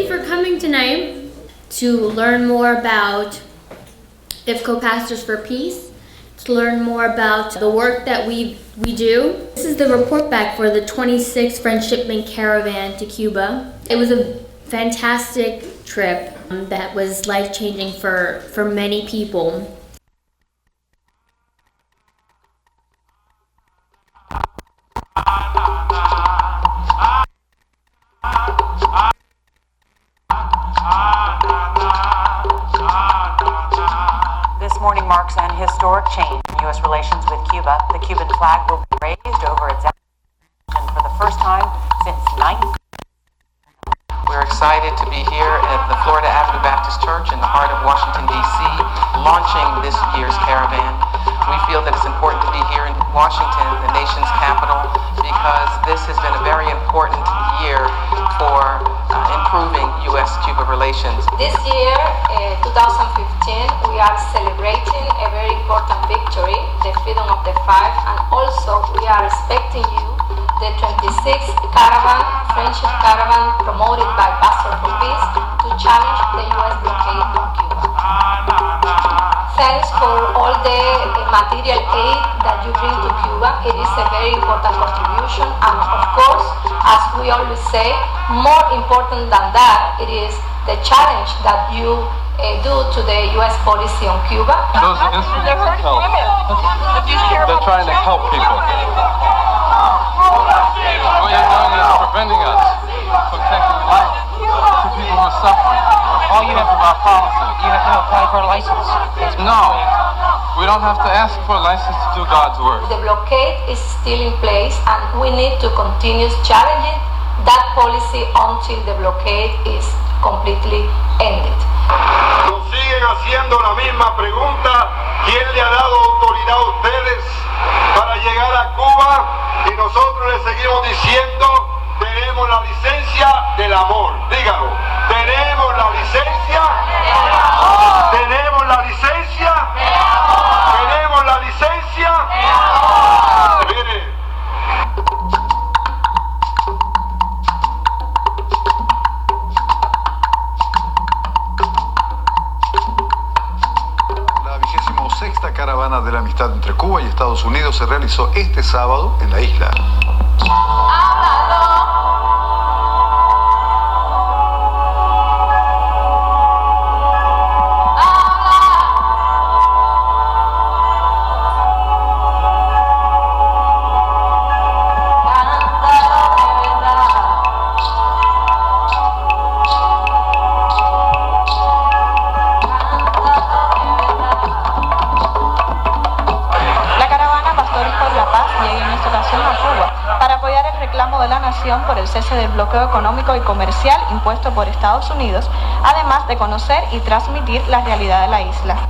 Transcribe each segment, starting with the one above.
you for coming tonight to learn more about IFCO Pastors for Peace, to learn more about the work that we do. This is the report back for the 26th Friendshipment Caravan to Cuba. It was a fantastic trip that was life-changing for many people. This morning marks an historic change in U.S. relations with Cuba. The Cuban flag will be raised over its and for the first time since 19. We're excited to be here at the Florida Avenue Baptist Church in the heart of Washington, D.C., launching this year's caravan. We feel that it's important to be here in Washington, the nation's capital, because this has been a very important year for improving U.S.-Cuba relations. This year, 2015, we are celebrating a very important victory, the freedom of the five, and also we are expecting you the 26th Caravan, Friendship Caravan, promoted by Pastor for Peace, to challenge the U.S. blockade on Cuba. Thanks for all the material aid that you bring to Cuba. It is a very important contribution, and of course, as we always say, more important than that, it is the challenge that you do to the U.S. policy on Cuba. Those instruments help. They're trying to help people. What you're doing is preventing us from taking life to people who are suffering. All you have is about policy. You have to apply for a license. No, we don't have to ask for a license to do God's work. The blockade is still in place, and we need to continue challenging that policy until the blockade is completely ended. Nos siguen haciendo la misma pregunta: ¿quién le ha dado autoridad a ustedes para llegar a Cuba? Y nosotros les seguimos diciendo: tenemos la licencia del amor. Dígalo, tenemos la licencia del amor. Tenemos la licencia del amor. Tenemos la licencia del amor. Mire. Sexta caravana de la amistad entre Cuba y Estados Unidos se realizó este sábado en la isla. Por el cese del bloqueo económico y comercial impuesto por Estados Unidos, además de conocer y transmitir la realidad de la isla.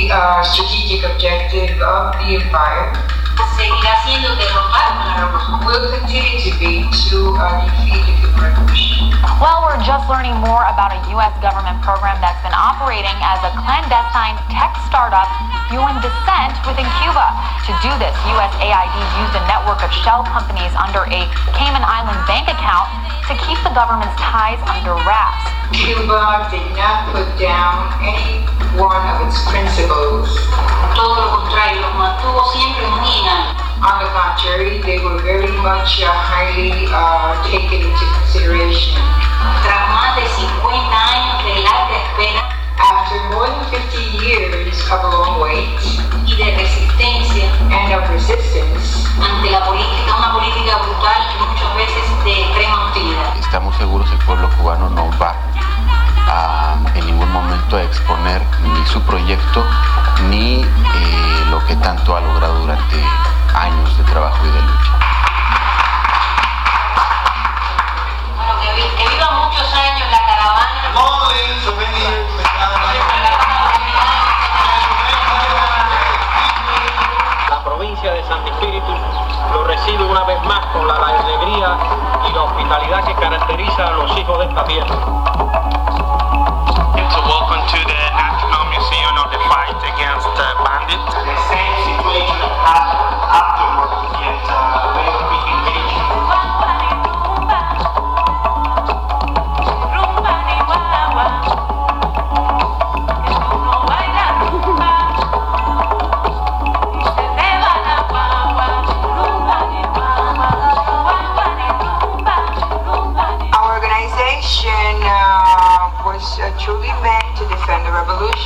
The strategic objective of the empire seguirá siendo derrotar a la revolución. Will continue to be to defeat the Cuban Revolution. Well, we're just learning more about a U.S. government program that's been operating as a clandestine tech startup fueling dissent within Cuba. To do this, USAID used a network of shell companies under a Cayman Island bank account to keep the government's ties under wraps. Cuba did not put down any one of its principles. Todo lo contrario, los mantuvo siempre muy en alto. On the contrary, they were very much highly taken into consideration. Tras más de 50 años de larga espera, after more than 50 years of a long wait, y de resistencia, and of resistance, ante la política, una política brutal y muchas veces de extrema hostilidad. Estamos seguros que el pueblo cubano no va en ningún momento a exponer ni su proyecto ni lo que tanto ha logrado durante años de trabajo y de lucha.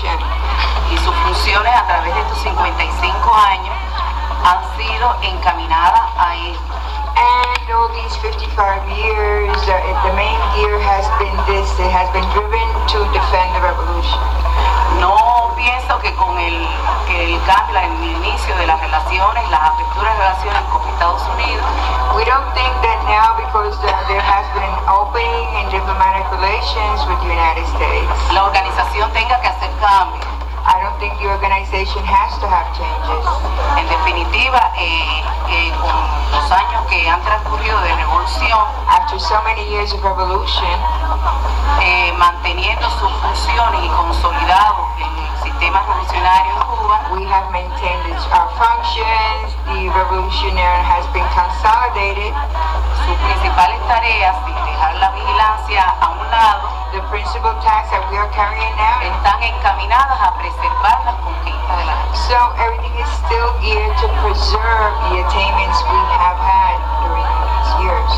Revolution y sus funciones a través de estos 55 años han sido encaminadas a ello. And all these 55 years, the main gear has been this, it has been driven to defend the revolution. No pienso que con el cambio, el inicio de las relaciones, las aperturas de relaciones con Estados Unidos, we don't think that now because there has been an opening in diplomatic relations with the United States, la organización tenga que hacer cambios. I don't think the organization has to have changes. En definitiva, con los años que han transcurrido de revolución, after so many years of revolution, manteniendo sus funciones y consolidado en el sistema revolucionario en Cuba, we have maintained our functions, the revolutionary has been consolidated. Sus principales tareas, sin dejar la vigilancia a un lado, the principal tasks that we are carrying out están encaminadas a preservar las conquistas de la gente. So everything is still geared to preserve the attainments we have had during these years.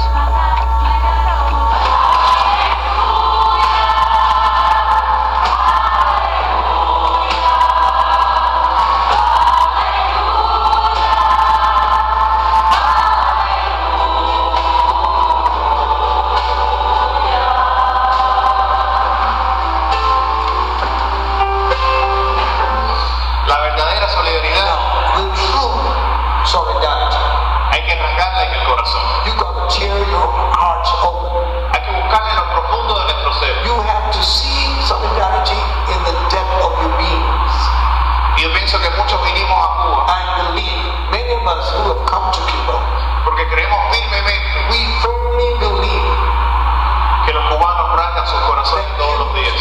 Hay que arrancarla en el corazón. Hay que buscarla en lo profundo de nuestro ser. Y yo pienso que muchos vinimos a Cuba. Porque creemos firmemente que los cubanos arrancan sus corazones todos los días.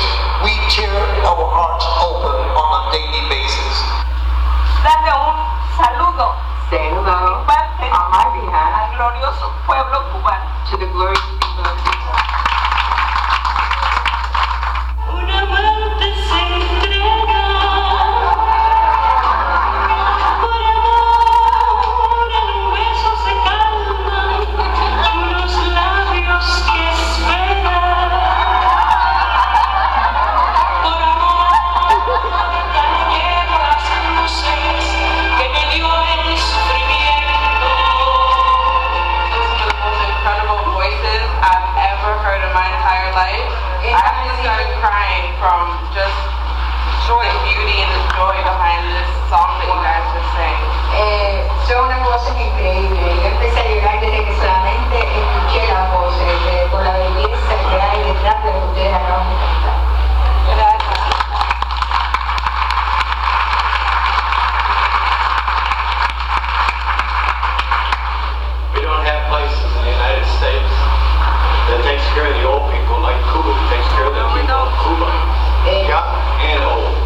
Darle un saludo Hello, parte on my behalf, al glorioso pueblo cubano. to the glorious people of Cuba. Un amante se entrega por amor, en un beso se calman unos labios que esperan. Por amor, cañero las cruces que me dio el sufrimiento. Incredible voices I've ever heard in my entire life. I actually started crying from just joy, beauty, and the joy behind this song that you guys just sang. Son unas voces increíbles. Yo empecé a llorar desde que solamente escuché las voces, con la belleza que hay detrás de lo que ustedes acaban de cantar. Gracias. We don't have places in the United States that takes care of the old people like Cuba takes care of the people of Cuba, young and old.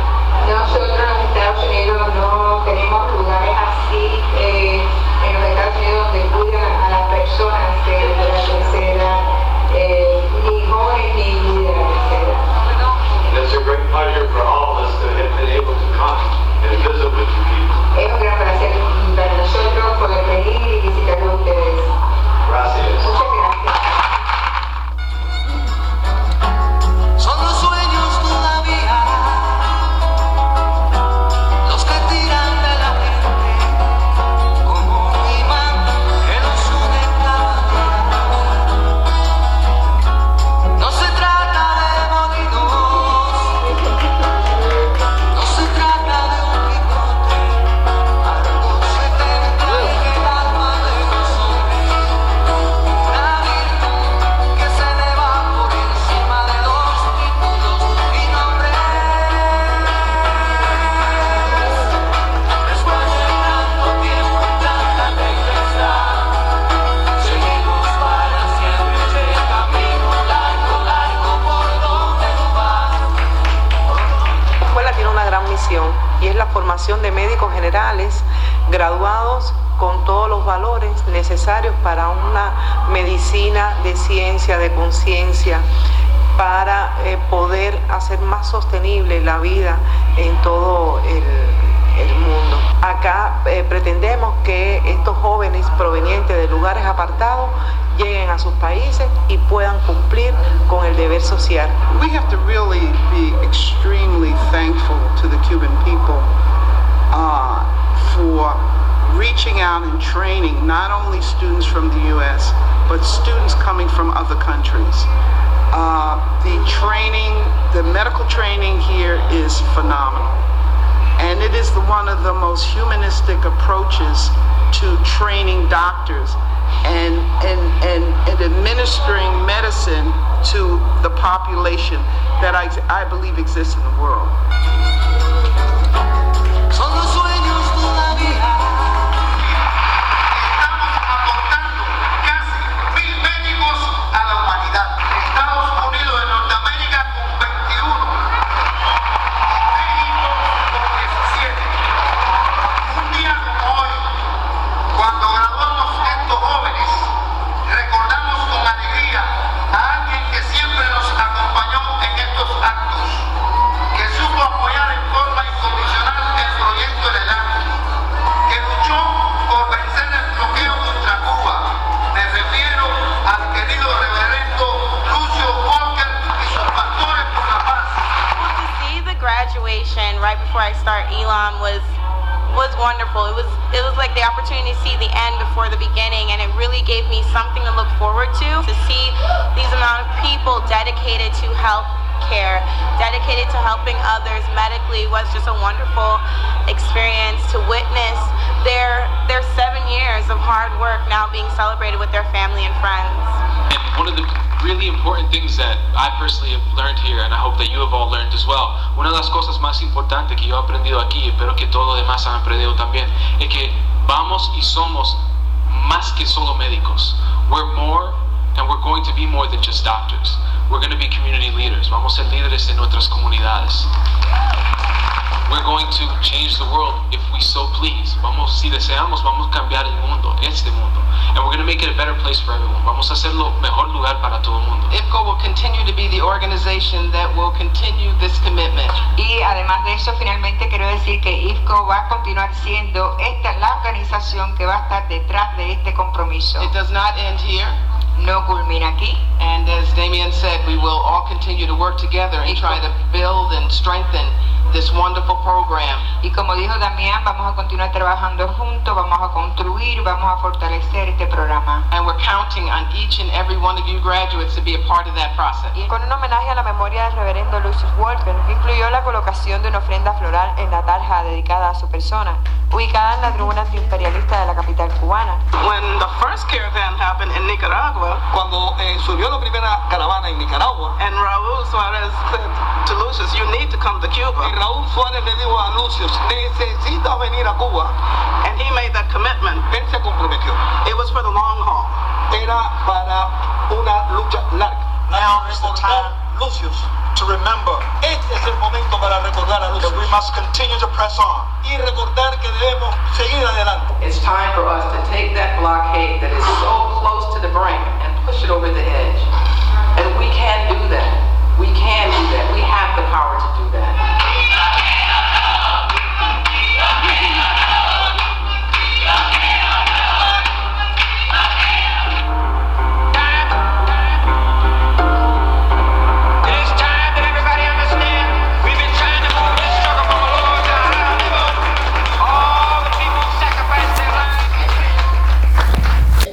Nosotros en los Estados Unidos no tenemos lugares así en los Estados Unidos donde cuidan a las personas de la tercera edad, ni jóvenes ni de la tercera edad. And it's a great pleasure for all of us to have been able to come and visit with you people. Es un gran placer para nosotros poder venir y visitarlos a ustedes. Gracias. Muchas gracias. Son los sueños todavía los que tiran de la gente como un imán que nos une cada día. No se trata de molinos, no se trata de un Quijote, algo se tendrá que el alma de los hombres, una virtud que se eleva por encima de los títulos y nombres. Después de tanto tiempo y tanta tempestad, seguimos para siempre este camino largo, largo por donde tú vas. La escuela tiene una gran misión y es la formación de médicos generales graduados con todos los valores necesarios para una medicina de ciencia, de conciencia, para poder hacer más sostenible la vida en todo el mundo. Acá pretendemos que estos jóvenes provenientes de lugares apartados lleguen a sus países y puedan cumplir con el deber social. We have to really be extremely thankful to the Cuban people for reaching out and training not only students from the U.S., but students coming from other countries. The training, the medical training here is phenomenal. And it is one of the most humanistic approaches to training doctors and administering medicine to the population that I believe exists in the world. Son los sueños todavía. Estamos aportando casi 1000 médicos a la humanidad. Estados Unidos de Norteamérica con 21. México con 17. Un día como hoy, cuando graduamos estos jóvenes, recordamos con alegría a alguien que siempre nos acompañó en estos actos, que supo apoyar en forma incondicional el proyecto del año, que luchó por vencer el bloqueo contra Cuba. Me refiero al querido reverendo Gail Walker y sus pastores por la paz. To see the graduation right before I start Elam was wonderful. It was like the opportunity to see the end before the beginning, and it really gave me something to look forward to see these amount of people dedicated to health care, dedicated to helping others medically was just a wonderful experience to witness their 7 years of hard work now being celebrated with their family and friends. And one of the really important things that I personally have learned here, and I hope that you have all learned as well, una de las cosas más importantes que yo he aprendido aquí, espero que todos los demás han aprendido también, es que vamos y somos más que solo médicos. We're more, and we're going to be more than just doctors. We're going to be community leaders. Vamos a ser líderes en nuestras comunidades. We're going to change the world if we so please. Si deseamos, vamos a cambiar el mundo, este mundo. And we're going to make it a better place for everyone. Vamos a hacerlo mejor lugar para todo el mundo. IFCO will continue to be the organization that will continue this commitment. Y además de eso, finalmente quiero decir que IFCO va a continuar siendo la organización que va a estar detrás de este compromiso. It does not end here. No culmina aquí. And as Damien said, we will all continue to work together and try to build and strengthen this wonderful program. Y como dijo Damián, vamos a continuar trabajando juntos, vamos a construir, vamos a fortalecer este programa. And we're counting on each and every one of you graduates to be a part of that process. Y con un homenaje a la memoria del reverendo Lucius Walker, que incluyó la colocación de una ofrenda floral en la tarja dedicada a su persona, ubicada en la tribuna antiimperialista de la capital cubana. When the first caravan happened in Nicaragua, cuando surgió la primera caravana en Nicaragua, and Raúl Suárez said to Lucius, you need to come to Cuba. Y Raúl Suárez le dijo a Lucius, necesitas venir a Cuba. And he made that commitment. Él se comprometió. It was for the long haul. Era para una lucha larga. Now is the time, Lucius, to remember. Este es el momento para recordar a Lucius. We must continue to press on. Y recordar que debemos seguir adelante. It's time for us to take that blockade that is so close to the brink and push it over the edge. And we can do that. We can do that. We have the power to do that.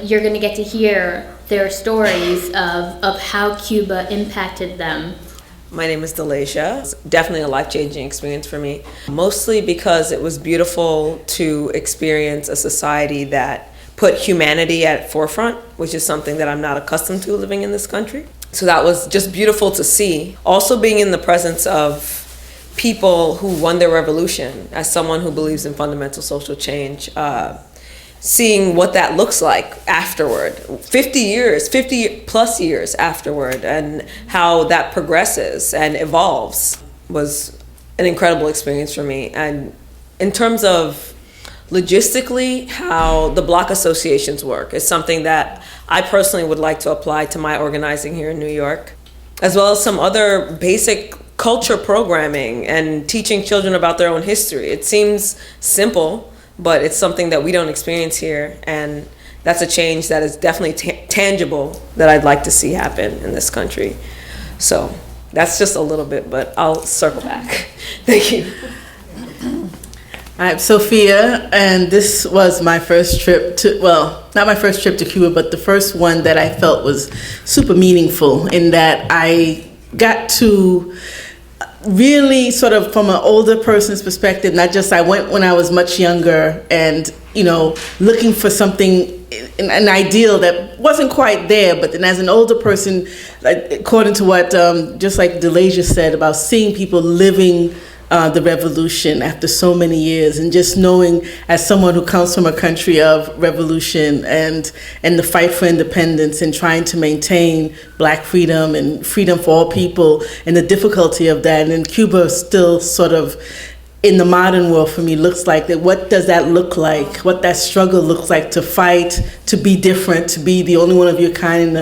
You're going to get to hear their stories of how Cuba impacted them. My name is Delasia. It's definitely a life-changing experience for me, mostly because it was beautiful to experience a society that put humanity at forefront, which is something that I'm not accustomed to living in this country. So that was just beautiful to see. Also being in the presence of people who won their revolution, as someone who believes in fundamental social change, seeing what that looks like afterward, 50 plus years afterward, and how that progresses and evolves was an incredible experience for me. And in terms of logistically, how the block associations work is something that I personally would like to apply to my organizing here in New York, as well as some other basic culture programming and teaching children about their own history. It seems simple, but it's something that we don't experience here, and that's a change that is definitely tangible that I'd like to see happen in this country. So that's just a little bit, but I'll circle back. Thank you. I'm Sophia, and this was my first trip to, well, not my first trip to Cuba, but the first one that I felt was super meaningful in that I got to really sort of from an older person's perspective, not just I went when I was much younger and, you know, looking for something, an ideal that wasn't quite there, but then as an older person, like, according to what just like Delasia said about seeing people living the revolution after so many years, and just knowing as someone who comes from a country of revolution and the fight for independence and trying to maintain black freedom and freedom for all people and the difficulty of that. And then Cuba still sort of in the modern world for me looks like that. What does that look like? What that struggle looks like to fight, to be different, to be the only one of your kind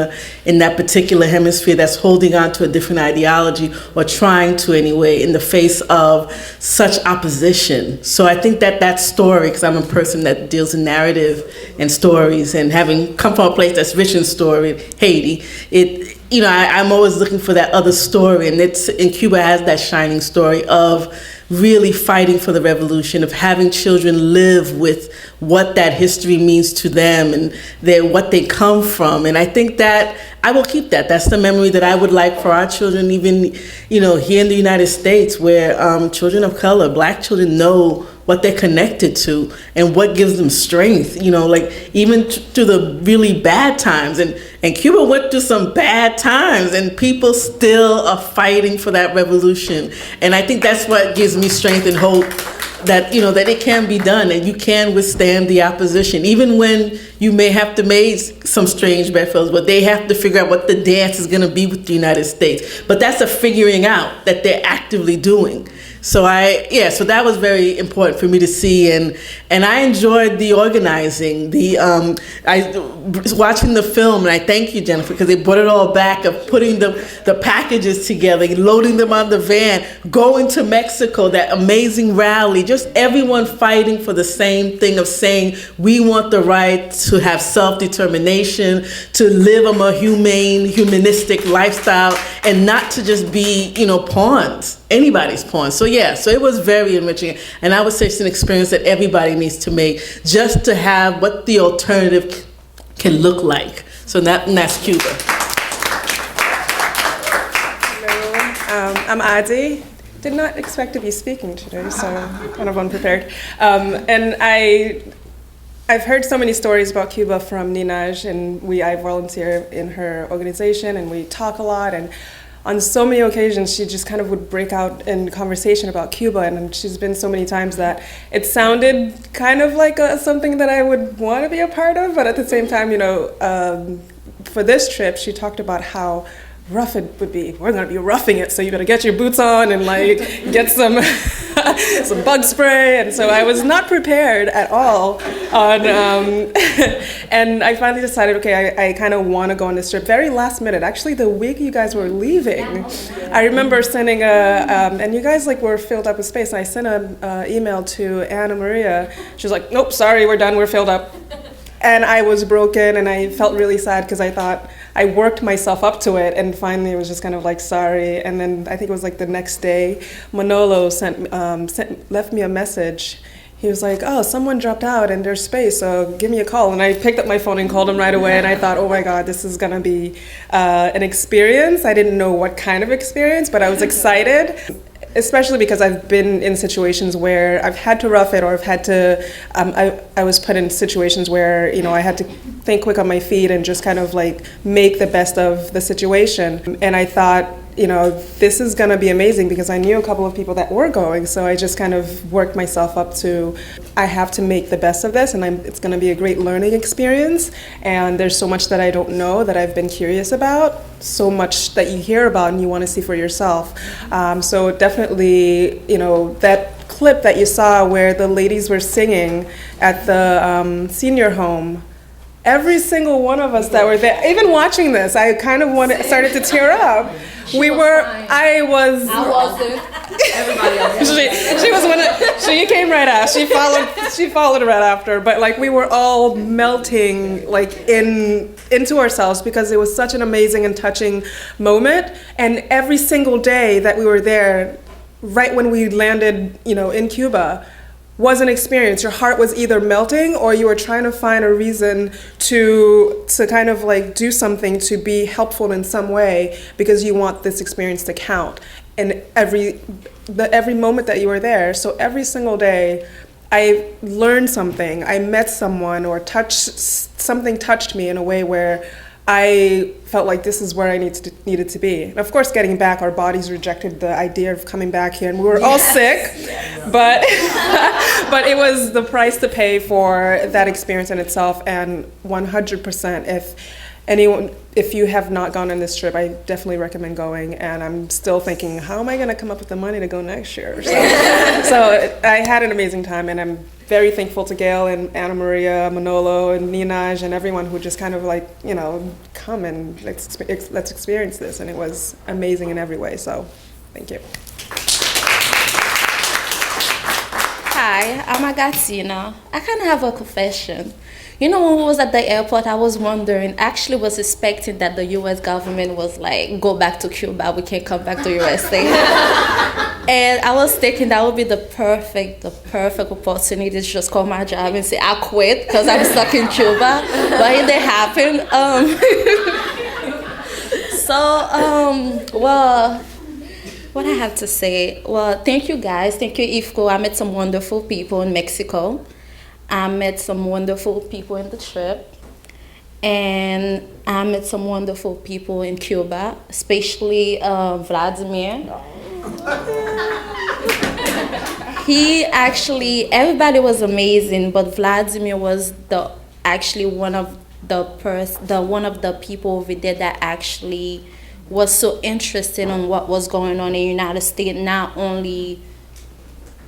in that particular hemisphere that's holding on to a different ideology, or trying to anyway, in the face of such opposition. So I think that story, because I'm a person that deals in narrative and stories, and having come from a place that's rich in story, Haiti, I'm always looking for that other story, and Cuba has that shining story of really fighting for the revolution, of having children live with what that history means to them and what they come from. And I think that I will keep that. That's the memory that I would like for our children, even, here in the United States, where children of color, black children, know what they're connected to and what gives them strength, like even through the really bad times. And Cuba went through some bad times, and people still are fighting for that revolution. And I think that's what gives me strength and hope that, that it can be done, and you can withstand the opposition, even when you may have to make some strange bedfellows, but they have to figure out what the dance is going to be with the United States. But that's a figuring out that they're actively doing. So so that was very important for me to see, and I enjoyed the organizing, I was watching the film, and I thank you, Jennifer, because they brought it all back, of putting the packages together, loading them on the van, going to Mexico, that amazing rally, just everyone fighting for the same thing of saying, we want the right to have self-determination, to live a more humanistic lifestyle, and not to just be, pawns, anybody's pawn. So it was very enriching, and I would say it's an experience that everybody needs to make, just to have what the alternative can look like. So that's Cuba. Hello, I'm Adi. Did not expect to be speaking today, so I'm kind of unprepared. And I've heard so many stories about Cuba from Ninaj, and I volunteer in her organization, and we talk a lot, and on so many occasions, she just kind of would break out in conversation about Cuba, and she's been so many times that it sounded kind of like something that I would want to be a part of, but at the same time, for this trip, she talked about how rough it would be. We're going to be roughing it, so you better get your boots on and get some some bug spray. And so I was not prepared at all on, and I finally decided, okay, I kind of want to go on this trip very last minute. Actually, the week you guys were leaving, I remember sending and you guys were filled up with space. And I sent an email to Anna Maria. She was like, nope, sorry, we're done, we're filled up. And I was broken, and I felt really sad because I thought I worked myself up to it, and finally it was just kind of sorry. And then I think it was the next day, Manolo left me a message. He was like, oh, someone dropped out and there's space, so give me a call. And I picked up my phone and called him right away, and I thought, oh my God, this is gonna be an experience. I didn't know what kind of experience, but I was excited. Especially because I've been in situations where I've had to rough it, or I've had to, I was put in situations where, I had to think quick on my feet and just kind of make the best of the situation. And I thought, this is gonna be amazing, because I knew a couple of people that were going, so I just kind of worked myself up to, I have to make the best of this, and it's gonna be a great learning experience. And there's so much that I don't know that I've been curious about, so much that you hear about and you wanna see for yourself. So definitely, that clip that you saw where the ladies were singing at the senior home, every single one of us that were there, even watching this, I kind of started to tear up. I wasn't. Everybody else. She came right after. She followed right after. But like we were all melting like into ourselves because it was such an amazing and touching moment. And every single day that we were there, right when we landed, in Cuba, was an experience. Your heart was either melting or you were trying to find a reason to kind of like do something to be helpful in some way because you want this experience to count. And every moment that you were there, so every single day, I learned something. I met someone or something touched me in a way where I felt like this is where I needed to be. And of course, getting back, our bodies rejected the idea of coming back here, and we were all sick. But but it was the price to pay for that experience in itself. And 100%, if you have not gone on this trip, I definitely recommend going. And I'm still thinking, how am I going to come up with the money to go next year? So I had an amazing time, and I'm very thankful to Gail and Anna Maria, Manolo, and Ninaj, and everyone who just kind of like, come and let's experience this. And it was amazing in every way. So thank you. Hi, I'm Agatina. I kind of have a confession. When we was at the airport, I was wondering, actually was expecting that the U.S. government was like, go back to Cuba, we can't come back to USA. And I was thinking that would be the perfect opportunity to just call my job and say, I quit because I'm stuck in Cuba. But it didn't happen. Well, what I have to say, well, thank you guys. Thank you, IFCO. I met some wonderful people in Mexico. I met some wonderful people in the trip. And I met some wonderful people in Cuba, especially Vladimir. Everybody was amazing, but Vladimir was one of the people over there that actually was so interested in what was going on in the United States, not only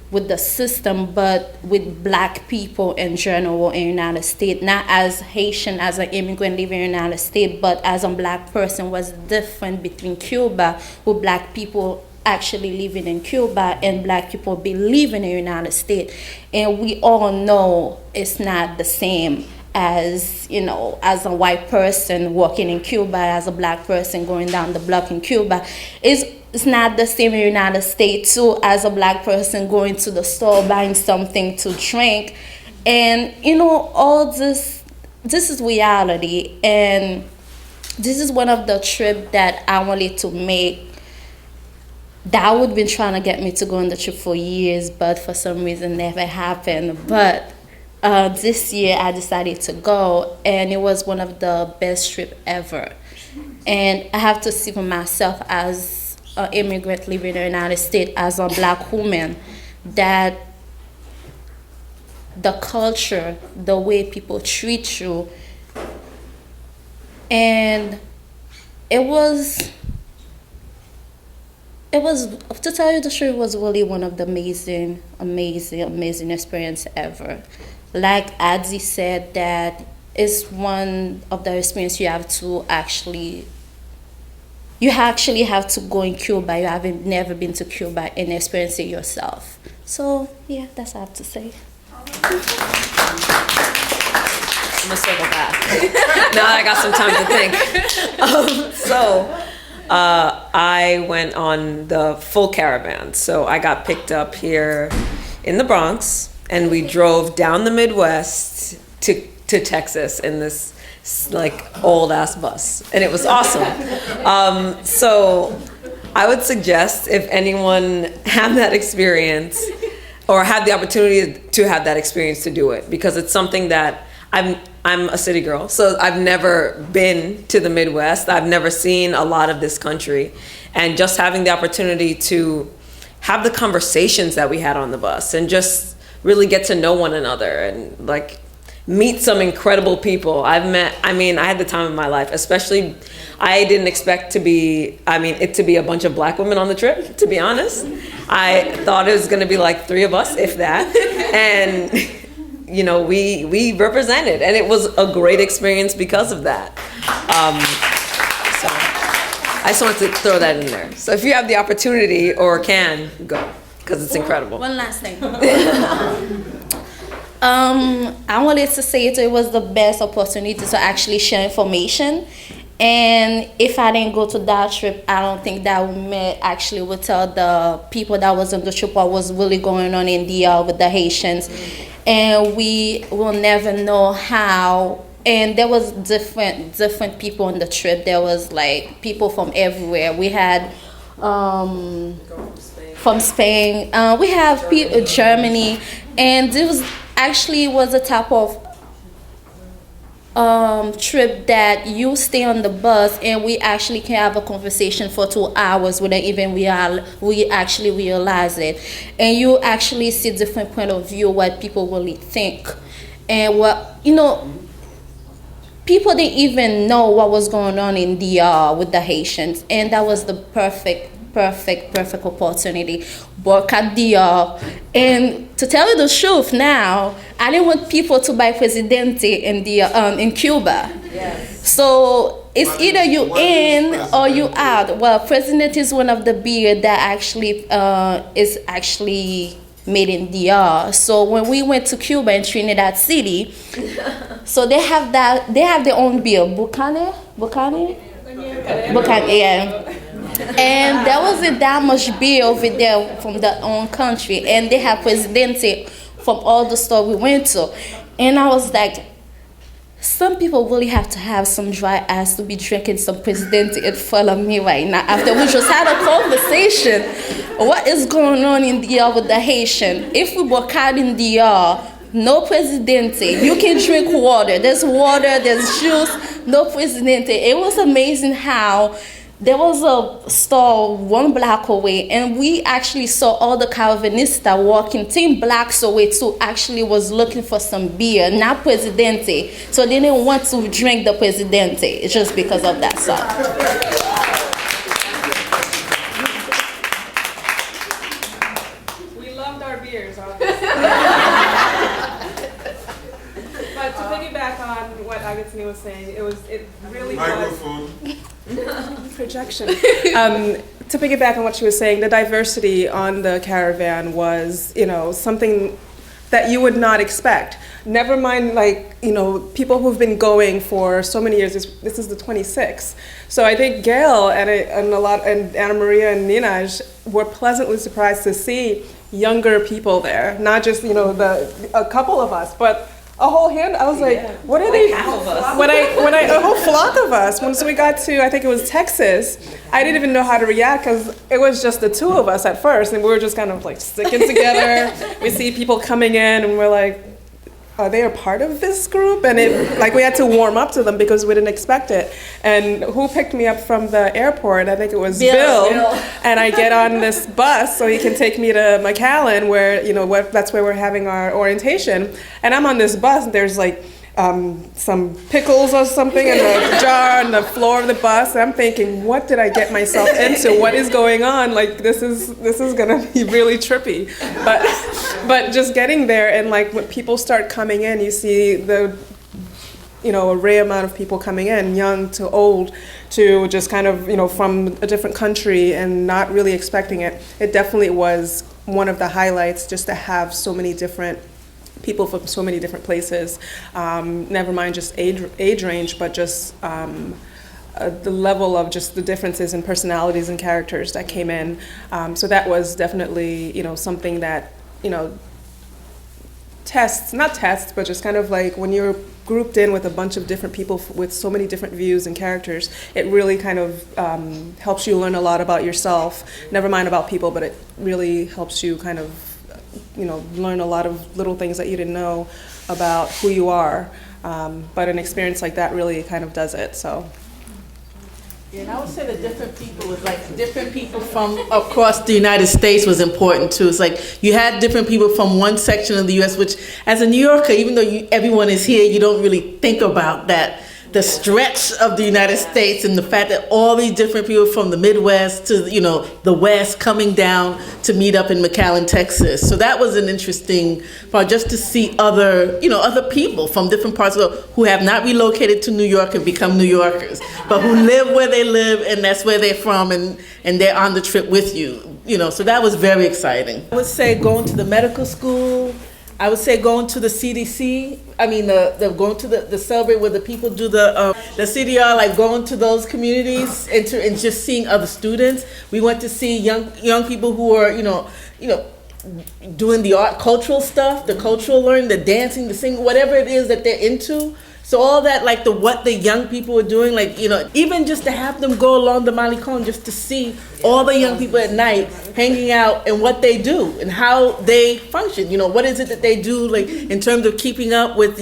with the system, but with Black people in general in the United States. Not as Haitian, as an immigrant living in the United States, but as a Black person was different between Cuba, with Black people actually living in Cuba and Black people believing in the United States. And we all know it's not the same as, as a white person walking in Cuba, as a Black person going down the block in Cuba. It's not the same in the United States too, as a Black person going to the store, buying something to drink. And, all this is reality. And this is one of the trips that I wanted to make. That would been trying to get me to go on the trip for years, but for some reason never happened. But this year I decided to go, and it was one of the best trips ever. And I have to see for myself as an immigrant living in the United States, as a Black woman, that the culture, the way people treat you, and it was, to tell you the truth, it was really one of the amazing experience ever. Like Adi said, that it's one of the experience you actually have to go in Cuba. You haven't never been to Cuba and experience it yourself. So yeah, that's all I have to say. I'm gonna circle back. Now I got some time to think. I went on the full caravan. So I got picked up here in the Bronx, and we drove down the Midwest to Texas in this like old ass bus, and it was awesome. So I would suggest, if anyone had that experience or had the opportunity to have that experience, to do it, because it's something that I'm a city girl, so I've never been to the Midwest. I've never seen a lot of this country, and just having the opportunity to have the conversations that we had on the bus and just really get to know one another and like meet some incredible people I had the time of my life. Especially, I didn't expect it to be a bunch of Black women on the trip, to be honest. I thought it was going to be like 3 of us, if that. And we represented, and it was a great experience because of that. So I just wanted to throw that in there. So if you have the opportunity or can, go, because it's incredible. One last thing. I wanted to say it was the best opportunity to actually share information. And if I didn't go to that trip, I don't think that would tell the people that was on the trip what was really going on in DR with the Haitians. And we will never know how. And there was different people on the trip. There was like people from everywhere. We had from Spain. We have people Germany, and it was a type of trip that you stay on the bus and we actually can have a conversation for 2 hours without even we actually realize it, and you actually see different point of view what people really think, and what people didn't even know what was going on in DR with the Haitians, and that was the perfect opportunity. Work at DR. And to tell you the truth now, I didn't want people to buy Presidente in Cuba. Yes. So it's either you in or you out. Well, Presidente is one of the beer that actually is actually made in DR. So when we went to Cuba in Trinidad City, so they have their own beer, Bucane, yeah. And there wasn't that much beer over there from their own country, and they have Presidente from all the stores we went to. And I was like, some people really have to have some dry ass to be drinking some Presidente in front of me right now. After we just had a conversation, what is going on in DR with the Haitian? If we work out in DR, no Presidente. You can drink water. There's juice, no Presidente. It was amazing how there was a store 1 block away, and we actually saw all the Caravanista walking 10 blocks away to actually was looking for some beer, not Presidente. So they didn't want to drink the Presidente just because of that song. We loved our beers, obviously. But to piggyback on what Agatsini was saying, it really was projection. To piggyback on what she was saying, the diversity on the caravan was, something that you would not expect. Never mind, people who've been going for so many years. This is the 26th. So I think Gail and Anna Maria and Ninaj were pleasantly surprised to see younger people there. Not just a couple of us, but a whole hand. I was like, what are they? When a whole flock of us. Once we got to, I think it was Texas, I didn't even know how to react because it was just the two of us at first, and we were just kind of like sticking together. We see people coming in, and we're like, are they a part of this group? And we had to warm up to them because we didn't expect it. And who picked me up from the airport? I think it was Bill. And I get on this bus so he can take me to McAllen, where that's where we're having our orientation. And I'm on this bus, and there's some pickles or something in the jar on the floor of the bus. And I'm thinking, what did I get myself into? What is going on? This is gonna be really trippy. But just getting there, and when people start coming in, you see the array amount of people coming in, young to old, to just kind of from a different country and not really expecting it. It definitely was one of the highlights, just to have so many different people from so many different places. Never mind just age range, but just the level of just the differences in personalities and characters that came in. So that was definitely something that not tests, but just kind of when you're grouped in with a bunch of different people with so many different views and characters, it really kind of helps you learn a lot about yourself. Never mind about people, but it really helps you kind of learn a lot of little things that you didn't know about who you are. But an experience like that really kind of does it. So. Yeah, and I would say that different people from across the United States was important too. It's you had different people from one section of the U.S., which as a New Yorker, even though everyone is here, you don't really think about that the stretch of the United States and the fact that all these different people from the Midwest to, the West coming down to meet up in McAllen, Texas. So that was an interesting part, just to see other people from different parts of the world who have not relocated to New York and become New Yorkers, but who live where they live and that's where they're from, and they're on the trip with you. So that was very exciting. I would say going to the medical school. I would say going to the CDC. I mean, going to the celebrate where the people do the CDR, like going to those communities and just seeing other students. We went to see young people who are doing the art, cultural stuff, the cultural learning, the dancing, the singing, whatever it is that they're into. So all that, like what the young people are doing, even just to have them go along the Malecon, just to see all the young people at night hanging out and what they do and how they function. What is it that they do, in terms of keeping up with,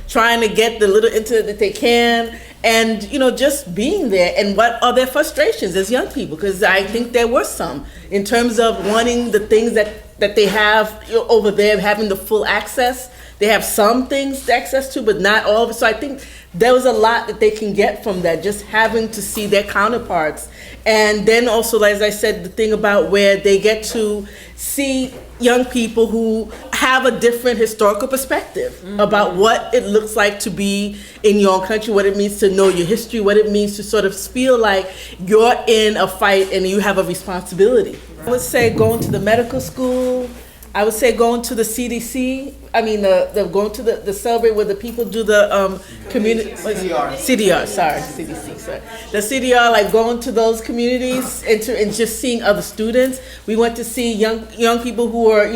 trying to get the little internet that they can, and just being there, and what are their frustrations as young people, because I think there were some in terms of wanting the things that they have over there, having the full access. They have some things to access to, but not all of it. So I think there was a lot that they can get from that, just having to see their counterparts. And then also, as I said, the thing about where they get to see young people who have a different historical perspective about what it looks like to be in your own country, what it means to know your history, what it means to sort of feel like you're in a fight and you have a responsibility. I would say going to the medical school. I would say going to the CDC. I mean, going to the celebrate where the people do the community CDR. Sorry, CDC. Sorry, the CDR, like going to those communities and just seeing other students. We went to see young people who are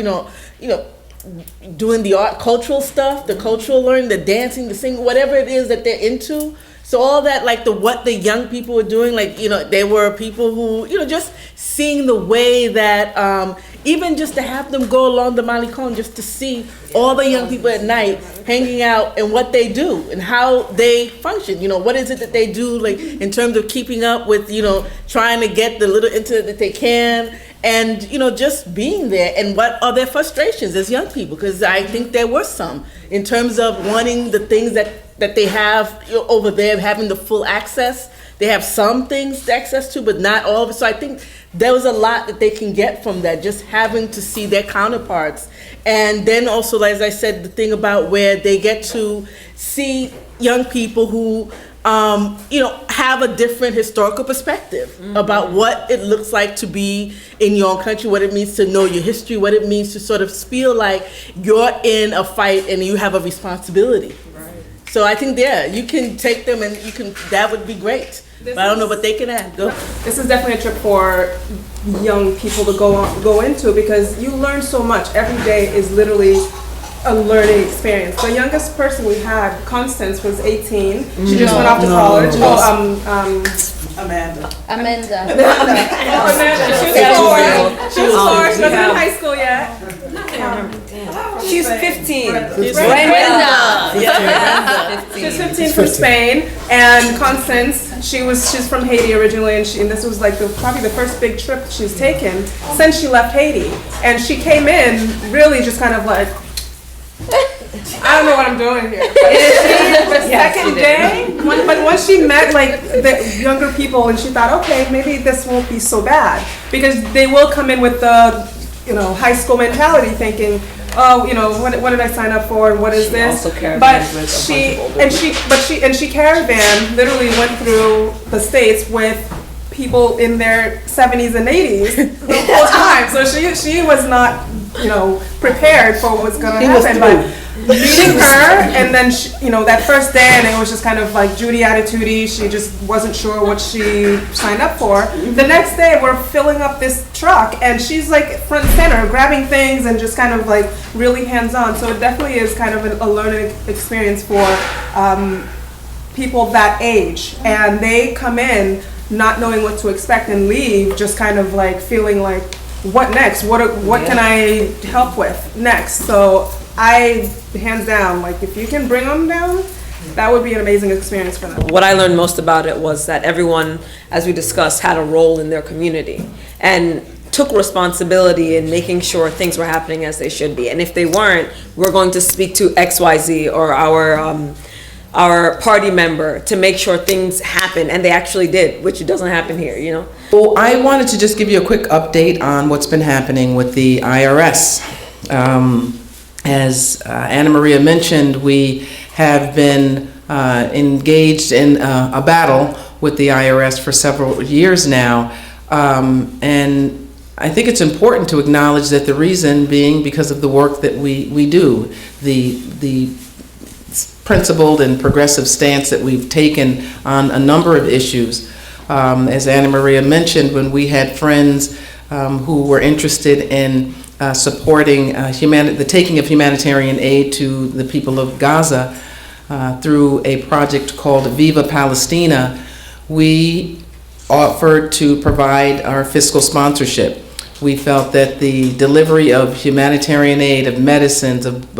doing the art, cultural stuff, the cultural learning, the dancing, the singing, whatever it is that they're into. So all that, what the young people are doing, they were people who, just seeing the way that, even just to have them go along the Malecon, just to see all the young people at night hanging out and what they do and how they function. What is it that they do, in terms of keeping up with, trying to get the little internet that they can, and, just being there, and what are their frustrations as young people, because I think there were some in terms of wanting the things that they have over there, having the full access. They have some things to access to, but not all of it. So I think there was a lot that they can get from that, just having to see their counterparts. And then also, as I said, the thing about where they get to see young people who have a different historical perspective about what it looks like to be in your own country, what it means to know your history, what it means to sort of feel like you're in a fight and you have a responsibility. So I think, you can take them and that would be great. But I don't know what they can add. Go. This is definitely a trip for young people to go into, because you learn so much. Every day is literally a learning experience. The youngest person we had, Constance, was 18. She just went off to college. Amanda. She was 4. She wasn't in high school yet. She's 15. Brenda. She's 15 from Spain, and Constance, she's from Haiti originally, and this was probably the first big trip she's taken since she left Haiti. And she came in really just kind of like, I don't know what I'm doing here. But the second day, but once she met the younger people, and she thought, okay, maybe this won't be so bad, because they will come in with the high school mentality, thinking, oh, what did I sign up for, and what is this? But she caravan literally went through the States with people in their 70s and 80s the whole time. So she was not, prepared for what was going to happen. But meeting her, and then that first day, and it was just kind of like Judy attitude-y. She just wasn't sure what she signed up for. The next day, we're filling up this truck, and she's front and center, grabbing things and just kind of really hands-on. So it definitely is kind of a learning experience for people that age, and they come in not knowing what to expect and leave just kind of feeling like, what next? What can I help with next? So I, hands down, if you can bring them down, that would be an amazing experience for them. What I learned most about it was that everyone, as we discussed, had a role in their community and took responsibility in making sure things were happening as they should be. And if they weren't, we're going to speak to XYZ or our our party member to make sure things happen, and they actually did, which doesn't happen here, you know? Well, I wanted to just give you a quick update on what's been happening with the IRS. As Anna Maria mentioned, we have been engaged in a battle with the IRS for several years now, and I think it's important to acknowledge that the reason being because of the work that we do, the principled and progressive stance that we've taken on a number of issues. As Anna Maria mentioned, when we had friends who were interested in supporting the taking of humanitarian aid to the people of Gaza through a project called Viva Palestina, we offered to provide our fiscal sponsorship. We felt that the delivery of humanitarian aid, of medicines, of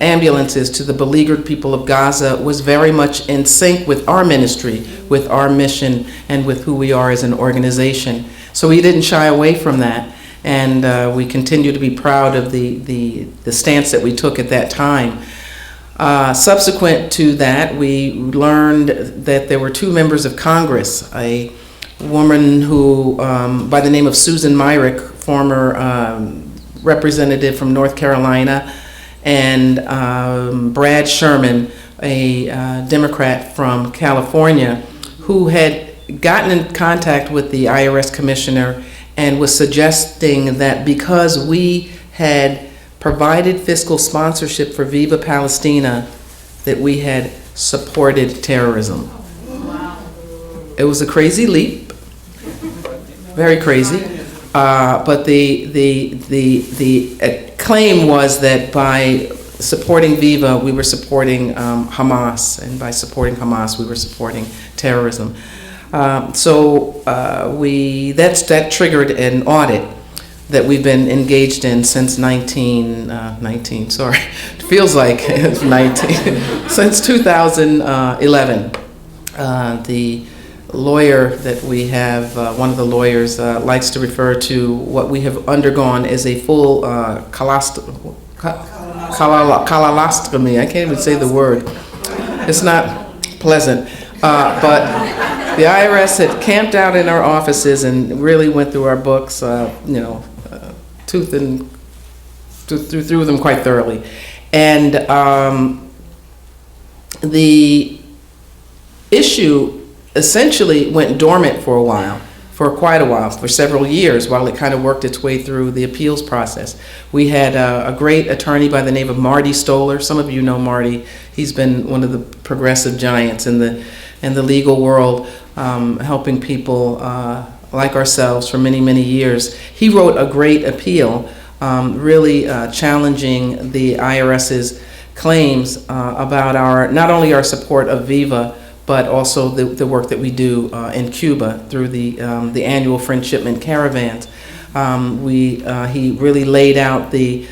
ambulances to the beleaguered people of Gaza was very much in sync with our ministry, with our mission, and with who we are as an organization. So we didn't shy away from that, and we continue to be proud of the stance that we took at that time. Subsequent to that, we learned that there were two members of Congress, a woman who, by the name of Susan Myrick, former representative from North Carolina, and Brad Sherman, a Democrat from California, who had gotten in contact with the IRS commissioner and was suggesting that because we had provided fiscal sponsorship for Viva Palestina, that we had supported terrorism. It was a crazy leap, very crazy, but the claim was that by supporting Viva, we were supporting Hamas, and by supporting Hamas, we were supporting terrorism. That triggered an audit that we've been engaged in since 19, sorry, it feels like it's 19, since 2011. The lawyer that we have, one of the lawyers likes to refer to what we have undergone as a full coloscopy. I can't even say the word. It's not pleasant. But the IRS had camped out in our offices and really went through our books, through them quite thoroughly. And the issue essentially went dormant for quite a while, for several years, while it kind of worked its way through the appeals process. We had a great attorney by the name of Marty Stoller. Some of you know Marty. He's been one of the progressive giants in the legal world, helping people like ourselves for many, many years. He wrote a great appeal, really challenging the IRS's claims about not only our support of Viva, but also the work that we do in Cuba through the annual Friend Shipment caravans. He really laid out the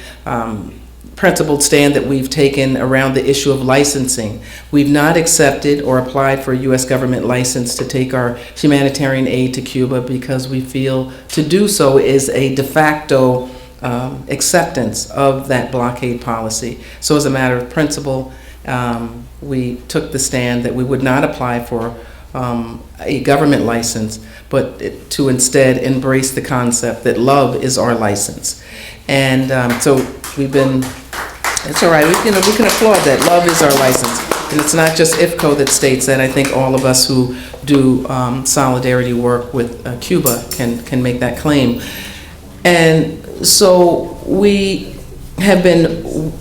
principled stand that we've taken around the issue of licensing. We've not accepted or applied for a U.S. government license to take our humanitarian aid to Cuba because we feel to do so is a de facto acceptance of that blockade policy. So as a matter of principle, we took the stand that we would not apply for a government license, but to instead embrace the concept that love is our license. And so we've been, it's all right, we can applaud that. Love is our license. And it's not just IFCO that states that. I think all of us who do solidarity work with Cuba can make that claim. And so we have been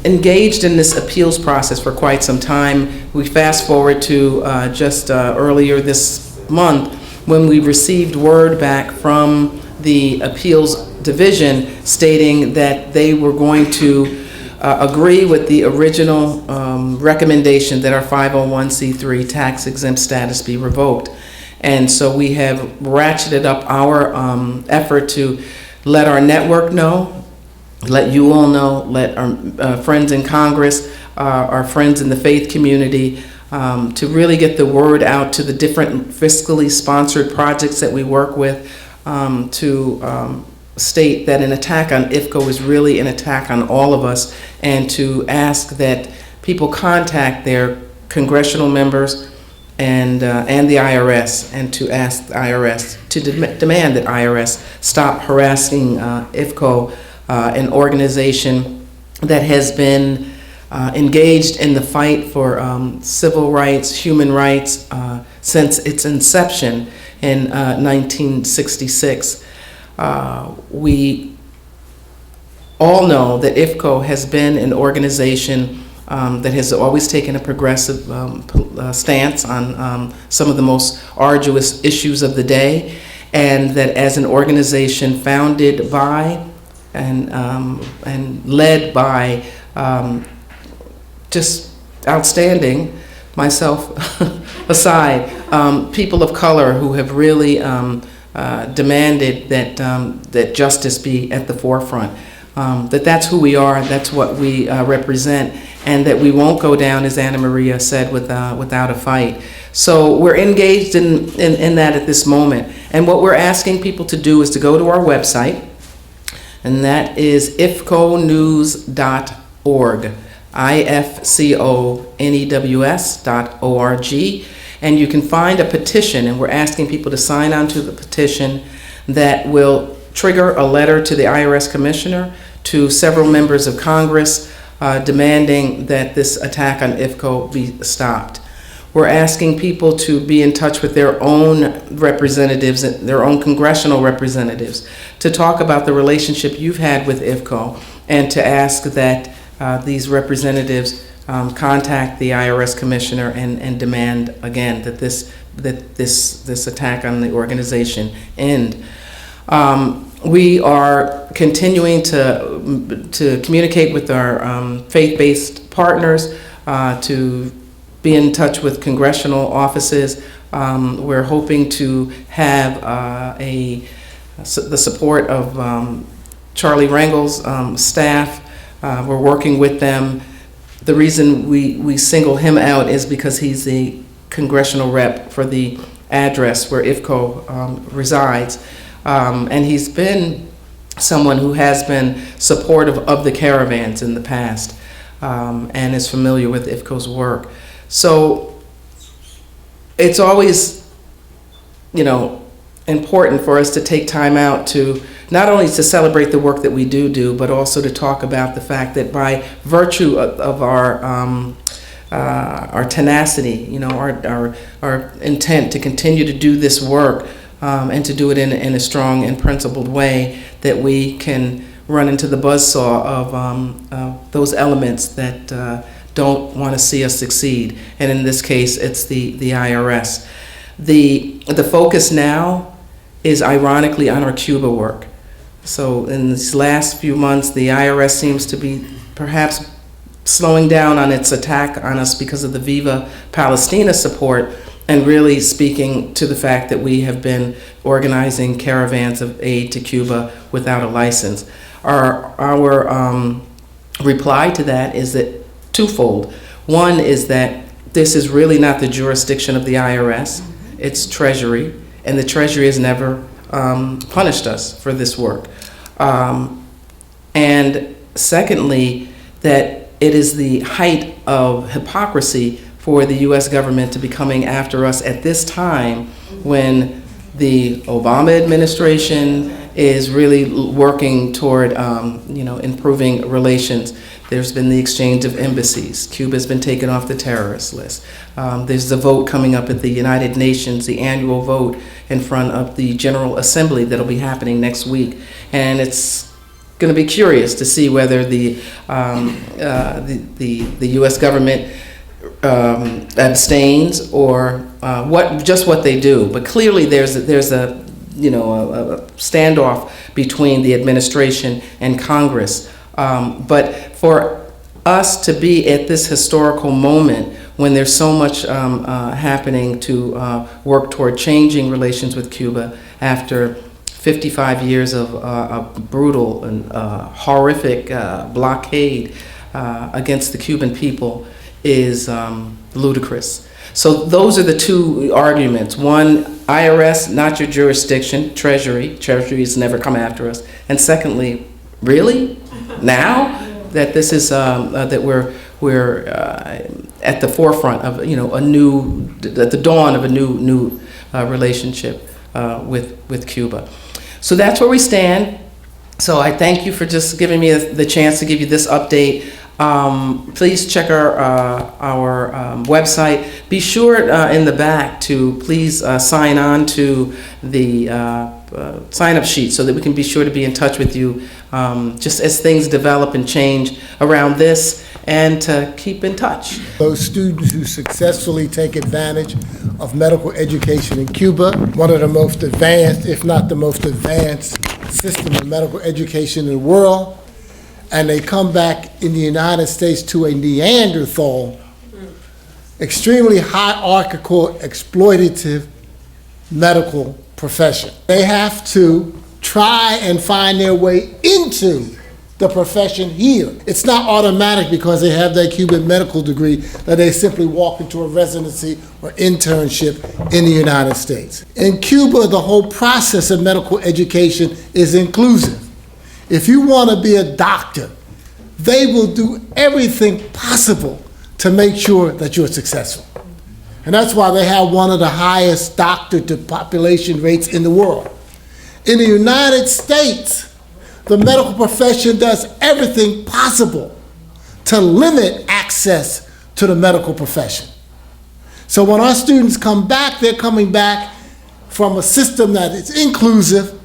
engaged in this appeals process for quite some time. We fast forward to just earlier this month when we received word back from the appeals division stating that they were going to agree with the original recommendation that our 501c3 tax exempt status be revoked. And so we have ratcheted up our effort to let our network know, let you all know, let our friends in Congress, our friends in the faith community, to really get the word out to the different fiscally sponsored projects that we work with, to state that an attack on IFCO is really an attack on all of us, and to ask that people contact their congressional members and the IRS, and to ask the IRS to demand that IRS stop harassing IFCO, an organization that has been engaged in the fight for civil rights, human rights since its inception in 1966. We all know that IFCO has been an organization that has always taken a progressive stance on some of the most arduous issues of the day, and that as an organization founded by and led by just outstanding, myself aside, people of color who have really demanded that justice be at the forefront. That's who we are, that's what we represent, and that we won't go down, as Anna Maria said, without a fight. So we're engaged in that at this moment. And what we're asking people to do is to go to our website, and that is ifconews.org, IFCONEWS.org, and you can find a petition, and we're asking people to sign on to the petition that will trigger a letter to the IRS commissioner, to several members of Congress, demanding that this attack on IFCO be stopped. We're asking people to be in touch with their own representatives, their own congressional representatives, to talk about the relationship you've had with IFCO, and to ask that these representatives contact the IRS commissioner and demand again that this attack on the organization end. We are continuing to communicate with our faith-based partners, to be in touch with congressional offices. We're hoping to have the support of Charlie Rangel's staff. We're working with them. The reason we single him out is because he's the congressional rep for the address where IFCO resides. And he's been someone who has been supportive of the caravans in the past, and is familiar with IFCO's work. So it's always, important for us to take time out to not only to celebrate the work that we do, but also to talk about the fact that by virtue of our tenacity, our intent to continue to do this work, and to do it in a strong and principled way, that we can run into the buzzsaw of those elements that don't want to see us succeed. And in this case, it's the IRS. The focus now is ironically on our Cuba work. So in these last few months, the IRS seems to be perhaps slowing down on its attack on us because of the Viva Palestina support, and really speaking to the fact that we have been organizing caravans of aid to Cuba without a license. Our reply to that is that twofold. One is that this is really not the jurisdiction of the IRS, it's Treasury, and the Treasury has never punished us for this work. And secondly, that it is the height of hypocrisy for the U.S. government to be coming after us at this time when the Obama administration is really working toward improving relations. There's been the exchange of embassies. Cuba's been taken off the terrorist list. There's the vote coming up at the United Nations, the annual vote in front of the General Assembly that'll be happening next week. And it's going to be curious to see whether the U.S. government abstains or what they do. But clearly there's a standoff between the administration and Congress. But for us to be at this historical moment when there's so much happening to work toward changing relations with Cuba after 55 years of a brutal and horrific blockade against the Cuban people is ludicrous. So those are the two arguments. One, IRS, not your jurisdiction. Treasury has never come after us. And secondly, really? Now that this is that we're we're at the forefront of, you know, at the dawn of a new relationship with Cuba. So that's where we stand. So I thank you for just giving me the chance to give you this update. Please check our website. Be sure in the back to please sign on to the sign-up sheet so that we can be sure to be in touch with you just as things develop and change around this, and to keep in touch. Those students who successfully take advantage of medical education in Cuba, one of the most advanced, if not the most advanced system of medical education in the world, and they come back in the United States to a Neanderthal, extremely hierarchical, exploitative medical profession. They have to try and find their way into the profession here. It's not automatic because they have that Cuban medical degree that they simply walk into a residency or internship in the United States. In Cuba, the whole process of medical education is inclusive. If you want to be a doctor, they will do everything possible to make sure that you're successful. And that's why they have one of the highest doctor-to-population rates in the world. In the United States, the medical profession does everything possible to limit access to the medical profession. So when our students come back, they're coming back from a system that is inclusive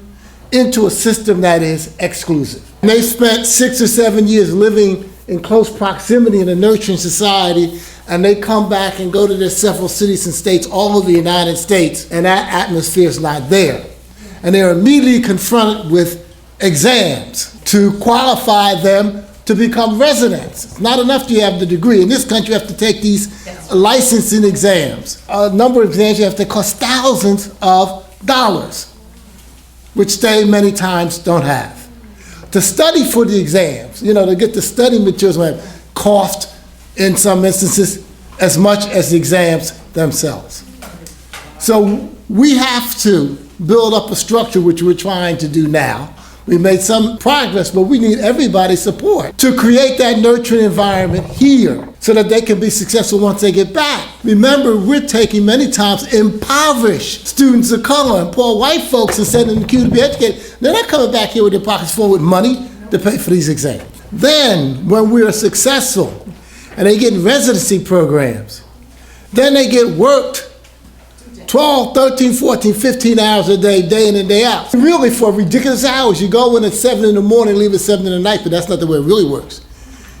into a system that is exclusive. And they spent 6 or 7 years living in close proximity in a nurturing society, and they come back and go to their several cities and states all over the United States, and that atmosphere is not there. And they're immediately confronted with exams to qualify them to become residents. It's not enough to have the degree. In this country, you have to take these licensing exams. A number of exams you have to cost thousands of dollars, which they many times don't have. To study for the exams, you know, to get the study materials might cost, in some instances, as much as the exams themselves. So we have to build up a structure, which we're trying to do now. We made some progress, but we need everybody's support to create that nurturing environment here so that they can be successful once they get back. Remember, we're taking many times impoverished students of color and poor white folks and sending them to Cuba to be educated. They're not coming back here with their pockets full with money to pay for these exams. Then, when we are successful and they get residency programs, then they get worked 12, 13, 14, 15 hours a day, day in and day out. Really for ridiculous hours. You go in at 7 in the morning, leave at 7 in the night, but that's not the way it really works.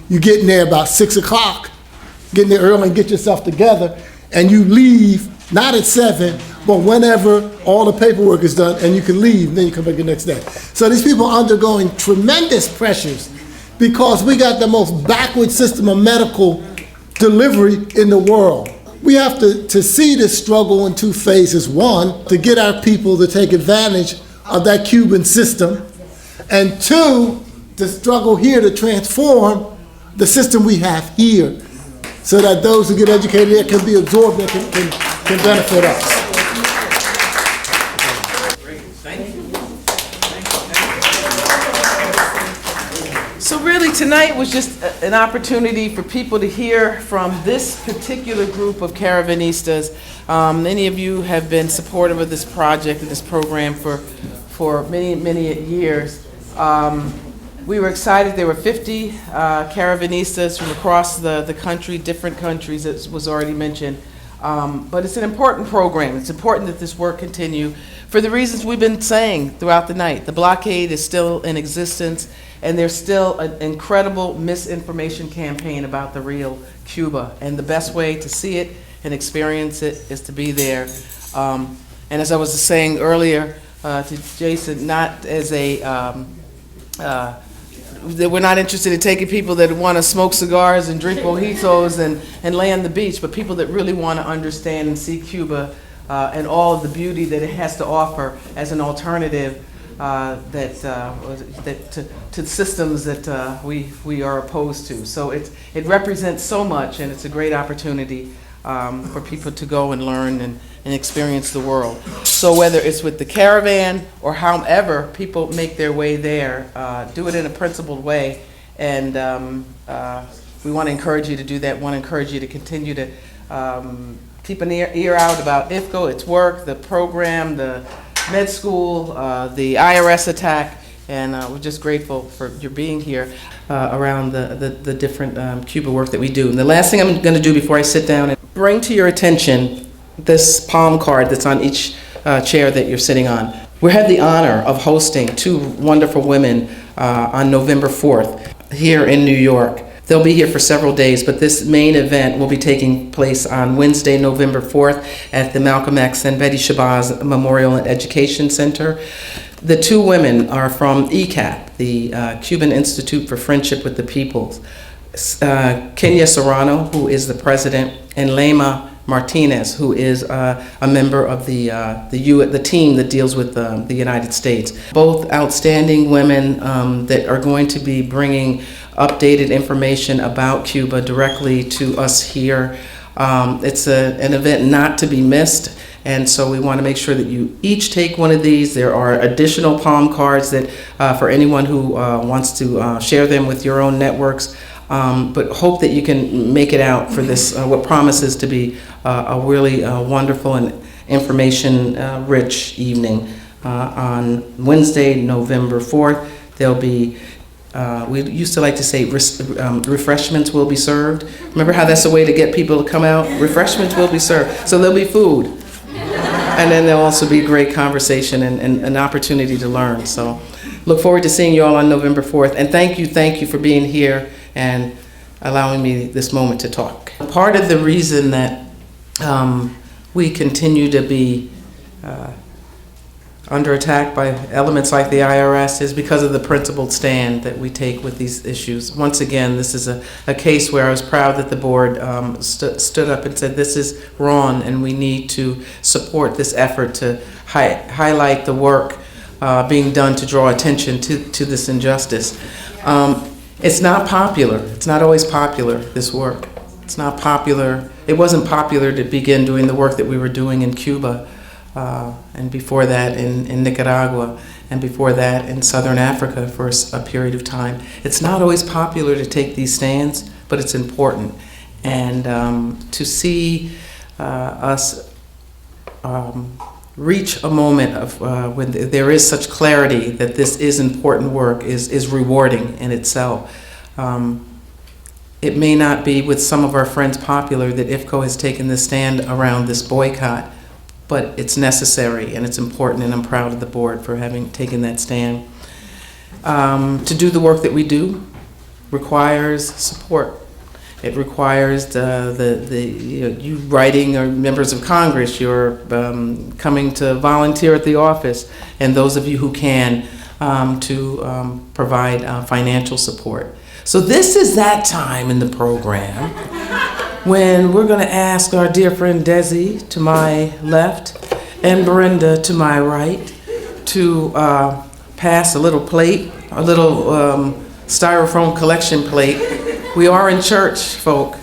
You get in there about 6 o'clock, get in there early and get yourself together, and you leave, not at 7, but whenever all the paperwork is done, and you can leave, and then you come back the next day. So these people are undergoing tremendous pressures because we got the most backward system of medical delivery in the world. We have to see this struggle in two phases. One, to get our people to take advantage of that Cuban system. And two, the struggle here to transform the system we have here so that those who get educated there can be absorbed and can benefit us. So really tonight was just an opportunity for people to hear from this particular group of Caravannistas. Many of you have been supportive of this project and this program for many, many years. We were excited. There were 50 Caravannistas from across the country, different countries, as was already mentioned. But it's an important program. It's important that this work continue for the reasons we've been saying throughout the night. The blockade is still in existence, and there's still an incredible misinformation campaign about the real Cuba. And the best way to see it and experience it is to be there. And as I was saying earlier to Jason, not as that we're not interested in taking people that want to smoke cigars and drink mojitos and lay on the beach, but people that really want to understand and see Cuba and all of the beauty that it has to offer as an alternative to systems that we are opposed to. So it represents so much, and it's a great opportunity for people to go and learn and experience the world. So whether it's with the caravan or however people make their way there, do it in a principled way and we want to encourage you to do that. We want to encourage you to continue to keep an ear out about IFCO, its work, the program, the med school, the IRS attack, and we're just grateful for your being here around the different Cuba work that we do. And the last thing I'm going to do before I sit down and bring to your attention this palm card that's on each chair that you're sitting on. We had the honor of hosting two wonderful women on November 4th here in New York. They'll be here for several days, but this main event will be taking place on Wednesday, November 4th at the Malcolm X and Betty Shabazz Memorial and Education Center. The two women are from ECAP, the Cuban Institute for Friendship with the Peoples. Kenya Serrano, who is the president, and Lema Martinez, who is a member of the team that deals with the United States. Both outstanding women that are going to be bringing updated information about Cuba directly to us here. It's an event not to be missed, and so we want to make sure that you each take one of these. There are additional palm cards that for anyone who wants to share them with your own networks. But hope that you can make it out for this, what promises to be a really wonderful and information-rich evening. On Wednesday, November 4th, there'll be, we used to like to say refreshments will be served. Remember how that's a way to get people to come out? Refreshments will be served. So there'll be food. And then there'll also be great conversation and an opportunity to learn. So look forward to seeing you all on November 4th. And thank you for being here and allowing me this moment to talk. Part of the reason that we continue to be under attack by elements like the IRS is because of the principled stand that we take with these issues. Once again, this is a case where I was proud that the board stood up and said this is wrong and we need to support this effort to highlight the work being done to draw attention to this injustice. It's not popular. It's not always popular, this work. It's not popular. It wasn't popular to begin doing the work that we were doing in Cuba, and before that in Nicaragua, and before that in Southern Africa for a period of time. It's not always popular to take these stands, but it's important. And to see us reach a moment of when there is such clarity that this is important work is rewarding in itself. It may not be with some of our friends popular that IFCO has taken this stand around this boycott, but it's necessary and it's important, and I'm proud of the board for having taken that stand. To do the work that we do requires support. It requires you writing, or members of Congress, you're coming to volunteer at the office, and those of you who can to provide financial support. So this is that time in the program when we're going to ask our dear friend Desi to my left and Brenda to my right to pass a little plate, a little styrofoam collection plate. We are in church, folk.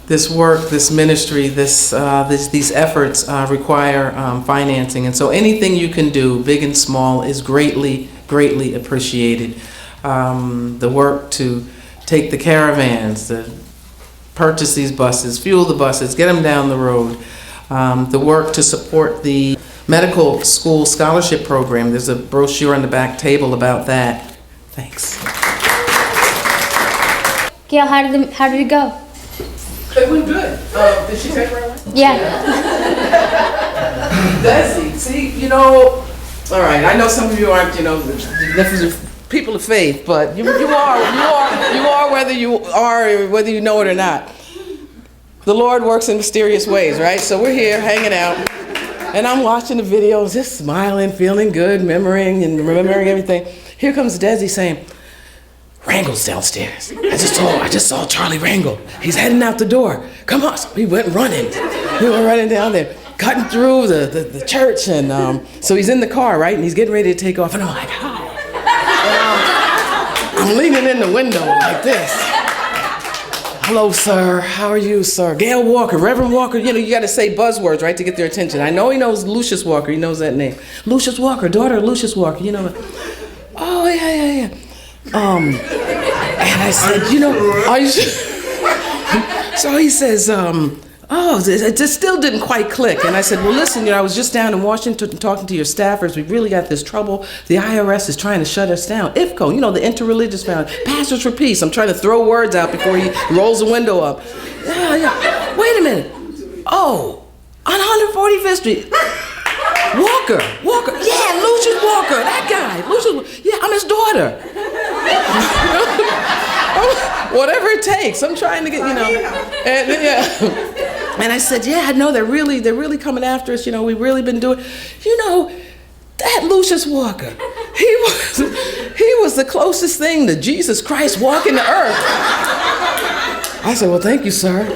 This work, this ministry, these efforts require financing, and so anything you can do, big and small, is greatly appreciated. The work to take the caravans, to purchase these buses, fuel the buses, get them down the road. The work to support the medical school scholarship program. There's a brochure on the back table about that. Thanks. Gail, how did it go? It went good. Did she take her away? Yeah. Desi, see, all right, I know some of you aren't, people of faith, but you are whether you know it or not. The Lord works in mysterious ways, right? So we're here hanging out, and I'm watching the videos, just smiling, feeling good, remembering everything. Here comes Desi saying, Rangel's downstairs. I just saw Charlie Rangel. He's heading out the door. Come on. So we went running. We were running down there, cutting through the church, and so he's in the car, right? And he's getting ready to take off, and I'm like, hi. I'm leaning in the window like this. Hello, sir. How are you, sir? Gail Walker, Reverend Walker. You got to say buzzwords, right, to get their attention. I know he knows Lucius Walker. He knows that name. Lucius Walker, daughter of Lucius Walker. Oh, yeah. And I said, you know, are you sure? So he says, it just still didn't quite click. And I said, well, listen, you know, I was just down in Washington talking to your staffers. We really got this trouble. The IRS is trying to shut us down. IFCO, you know, the Interreligious Foundation, Pastors for Peace. I'm trying to throw words out before he rolls the window up. Yeah. Wait a minute. Oh, on 145th Street. Walker. Yeah, Lucius Walker, that guy. Yeah, I'm his daughter. Whatever it takes. I'm trying to get, you know. And, yeah. And I said, yeah, I know they're really coming after us. You know, we've really been doing, you know, that Lucius Walker. He was the closest thing to Jesus Christ walking the earth. I said, well, thank you, sir.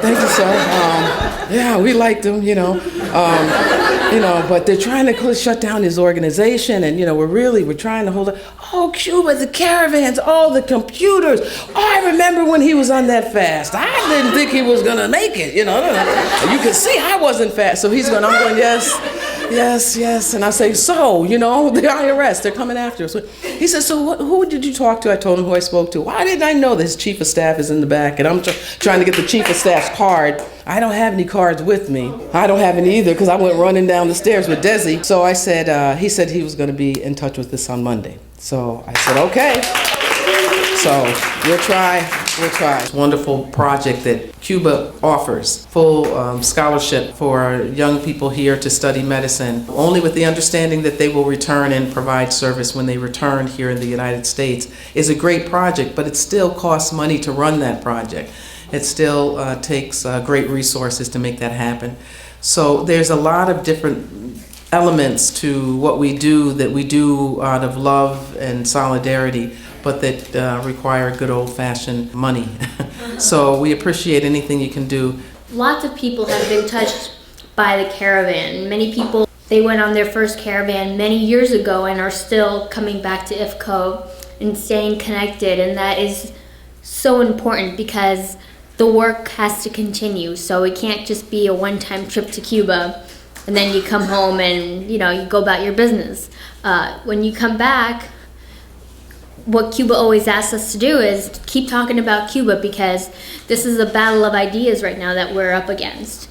Yeah, we liked him, you know. But they're trying to shut down his organization, and, you know, we're trying to hold it. Oh, Cuba, the caravans, all the computers. Oh, I remember when he was on that fast. I didn't think he was going to make it, you know. You can see I wasn't fast. So I'm going, yes. And I say, so, you know, the IRS, they're coming after us. He says, so who did you talk to? I told him who I spoke to. Why didn't I know that his chief of staff is in the back? And I'm trying to get the chief of staff's card. I don't have any cards with me. I don't have any either because I went running down the stairs with Desi. So I said, he said he was going to be in touch with us on Monday. So I said, okay. So we'll try. It's a wonderful project that Cuba offers, full scholarship for young people here to study medicine, only with the understanding that they will return and provide service when they return here in the United States. Is a great project, but it still costs money to run that project. It still takes great resources to make that happen. So there's a lot of different elements to what we do out of love and solidarity, but that require good old-fashioned money. So we appreciate anything you can do. Lots of people have been touched by the caravan. Many people, they went on their first caravan many years ago and are still coming back to IFCO and staying connected, and that is so important because the work has to continue. So it can't just be a one-time trip to Cuba and then you come home and, you know, you go about your business. When you come back, what Cuba always asks us to do is keep talking about Cuba, because this is a battle of ideas right now that we're up against.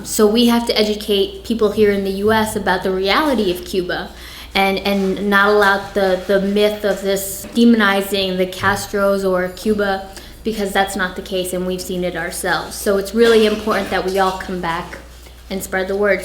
So we have to educate people here in the U.S. about the reality of Cuba and not allow the myth of this demonizing the Castros or Cuba, because that's not the case and we've seen it ourselves. So it's really important that we all come back and spread the word.